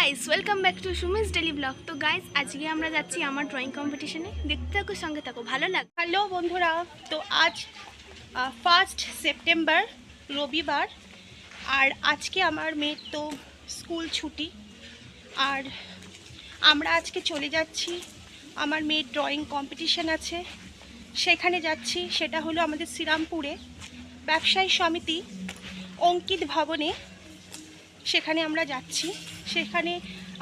Guys welcome back to Sumi's daily blog. তো guys আজকে আমরা যাচ্ছি আমার ড্রয়িং কম্পিটিশনে, দেখতে থাকো সঙ্গে থাকো, ভালো লাগবে। হ্যালো বন্ধুরা, তো আজ 1 সেপ্টেম্বর রবিবার, আর আজকে আমার মেয়ের তো স্কুল ছুটি, আর আমরা আজকে চলে যাচ্ছি। আমার মেয়ের ড্রয়িং কম্পিটিশন আছে, সেখানে যাচ্ছি। সেটা হলো আমাদের শ্রীরামপুরে ব্যবসায়ী সমিতি অঙ্কিত ভবনে, সেখানে আমরা যাচ্ছি। সেখানে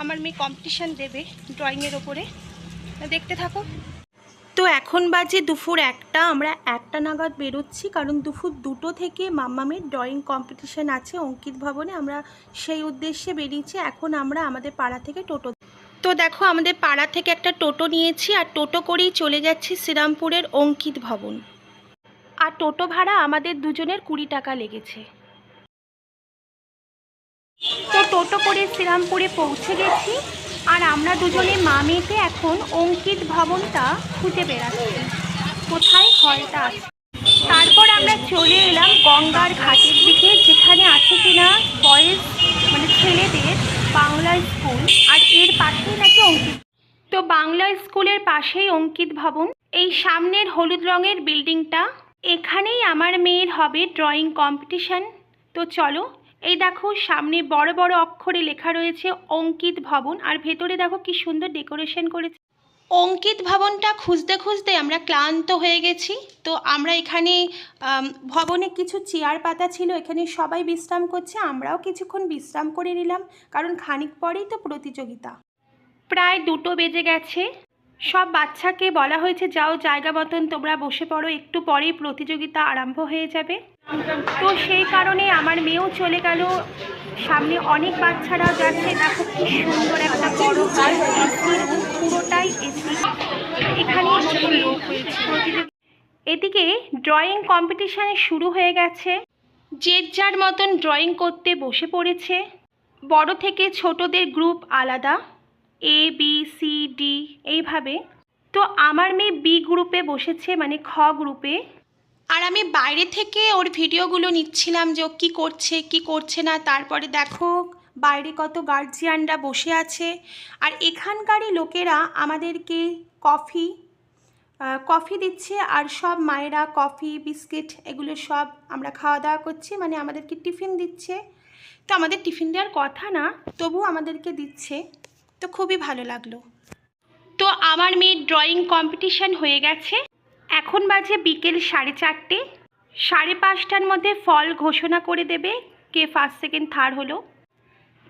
আমার মেয়ে কম্পিটিশান দেবে ড্রয়িংয়ের ওপরে, দেখতে থাকো। তো এখন বাজে দুপুর 1টা, আমরা 1টা নাগাদ বেরোচ্ছি, কারণ দুপুর 2টো থেকে মাম্মামের ড্রয়িং কম্পিটিশান আছে অঙ্কিত ভবনে। আমরা সেই উদ্দেশ্যে বেরিয়েছি। এখন আমরা আমাদের পাড়া থেকে টোটো, তো দেখো আমাদের পাড়া থেকে একটা টোটো নিয়েছি, আর টোটো করেই চলে যাচ্ছি শ্রীরামপুরের অঙ্কিত ভবন। আর টোটো ভাড়া আমাদের দুজনের 20 টাকা লেগেছে। তো টোটো করে শ্রীরামপুরে পৌঁছে গেছি, আর আমরা দুজনে মা মেয়েতে এখন অঙ্কিত ভবনটা খুঁজে বেড়াচ্ছি কোথায় হলটা আছে। তারপর আমরা চলে এলাম গঙ্গার ঘাটের দিকে, যেখানে আছে কিনা বয়েজ মানে ছেলেদের বাংলা স্কুল, আর এর পাশেই নাকি অঙ্কিত। তো বাংলা স্কুলের পাশেই অঙ্কিত ভবন, এই সামনের হলুদ রঙের বিল্ডিংটা, এখানেই আমার মেয়ের হবে ড্রয়িং কম্পিটিশান। তো চলো, এই দেখো সামনে বড় বড় অক্ষরে লেখা রয়েছে অঙ্কিত ভবন, আর ভেতরে দেখো কি সুন্দর ডেকোরেশন করেছে। অঙ্কিত ভবনটা খুঁজতে খুঁজতে আমরা ক্লান্ত হয়ে গেছি। তো আমরা এখানে ভবনে কিছু চেয়ার পাতা ছিল, এখানে সবাই বিশ্রাম করছে, আমরাও কিছুক্ষণ বিশ্রাম করে নিলাম, কারণ খানিক পরেই তো প্রতিযোগিতা। প্রায় 2টো বেজে গেছে। সব বাচ্চাকে বলা হয়েছে যাও জায়গা মতন তোমরা বসে পড়ো, একটু পরেই প্রতিযোগিতা আরম্ভ হয়ে যাবে। তো সেই কারণে আমার মেয়েও চলে গেল, সামনে অনেক বাচ্চারাও যাচ্ছে। দেখো কি সুন্দর একটা বড় হল, পুরোটাই এসি, এখানে লোক হয়েছে। এদিকে ড্রয়িং কম্পিটিশানে শুরু হয়ে গেছে, যে যার মতন ড্রয়িং করতে বসে পড়েছে। বড় থেকে ছোটদের গ্রুপ আলাদা, A B C D এইভাবে। তো আমার মেয়ে B গ্রুপে বসেছে, মানে খ গ্রুপে। আর আমি বাইরে থেকে ওর ভিডিওগুলো নিচ্ছিলাম যে ও কী করছে কী করছে না। তারপরে দেখো বাইরে কত গার্জিয়ানরা বসে আছে, আর এখানকারই লোকেরা আমাদেরকে কফি দিচ্ছে, আর সব মায়েরা কফি বিস্কিট এগুলো সব আমরা খাওয়া দাওয়া করছি, মানে আমাদেরকে টিফিন দিচ্ছে। তো আমাদের টিফিন দেওয়ার কথা না, তবু আমাদেরকে দিচ্ছে, তো খুবই ভালো লাগলো। তো আমার মেয়ের ড্রয়িং কম্পিটিশান হয়ে গেছে, এখন বাজে বিকেল 4:30। 5:30টার মধ্যে ফল ঘোষণা করে দেবে কে ফার্স্ট সেকেন্ড থার্ড হলো।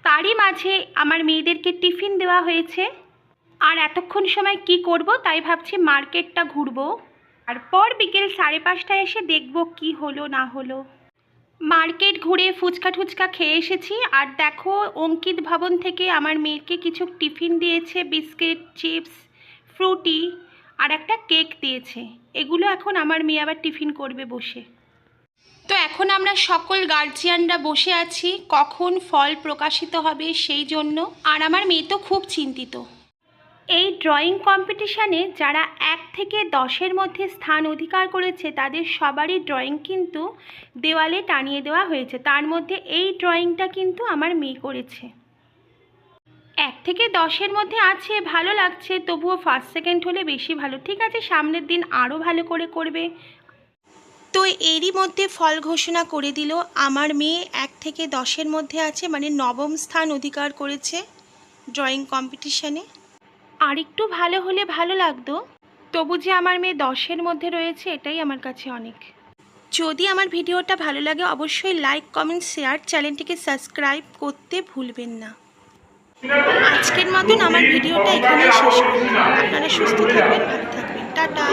তারই মাঝে আমার মেয়েদেরকে টিফিন দেওয়া হয়েছে, আর এতক্ষণ সময় কি করব তাই ভাবছি মার্কেটটা ঘুরবো, তারপর বিকেল 5:30টায় এসে দেখব কি হলো না হলো। মার্কেট ঘুরে ফুচকা টুচকা খেয়ে এসেছি, আর দেখো অঙ্কিত ভবন থেকে আমার মেয়েকে কিছু টিফিন দিয়েছে, বিস্কিট চিপস ফ্রুটি আর একটা কেক দিয়েছে। এগুলো এখন আমার মেয়ে আবার টিফিন করবে বসে। তো এখন আমরা সকল গার্জিয়ানরা বসে আছি কখন ফল প্রকাশিত হবে সেই জন্য, আর আমার মেয়ে তো খুব চিন্তিত। এই ড্রয়িং কম্পিটিশানে যারা 1 থেকে 10-এর মধ্যে স্থান অধিকার করেছে তাদের সবারই ড্রয়িং কিন্তু দেওয়ালে টানিয়ে দেওয়া হয়েছে। তার মধ্যে এই ড্রয়িংটা কিন্তু আমার মেয়ে করেছে। 1 থেকে 10-এর মধ্যে আছে, ভালো লাগছে, তবুও ফার্স্ট সেকেন্ড হলে বেশি ভালো। ঠিক আছে, সামনের দিন আরও ভালো করে করবে। তো এরই মধ্যে ফল ঘোষণা করে দিল, আমার মেয়ে 1 থেকে 10-এর মধ্যে আছে, মানে 9ম স্থান অধিকার করেছে ড্রয়িং কম্পিটিশানে। আর একটু ভালো হলে ভালো লাগতো, তবু যে আমার মেয়ে 10-এর মধ্যে রয়েছে এটাই আমার কাছে অনেক। যদি আমার ভিডিওটা ভালো লাগে অবশ্যই লাইক কমেন্ট শেয়ার, চ্যানেলটিকে সাবস্ক্রাইব করতে ভুলবেন না। আজকের মতন আমার ভিডিওটা এখানেই শেষ করলাম। আপনারা সুস্থ থাকবেন, ভালো থাকবেন, টাটা।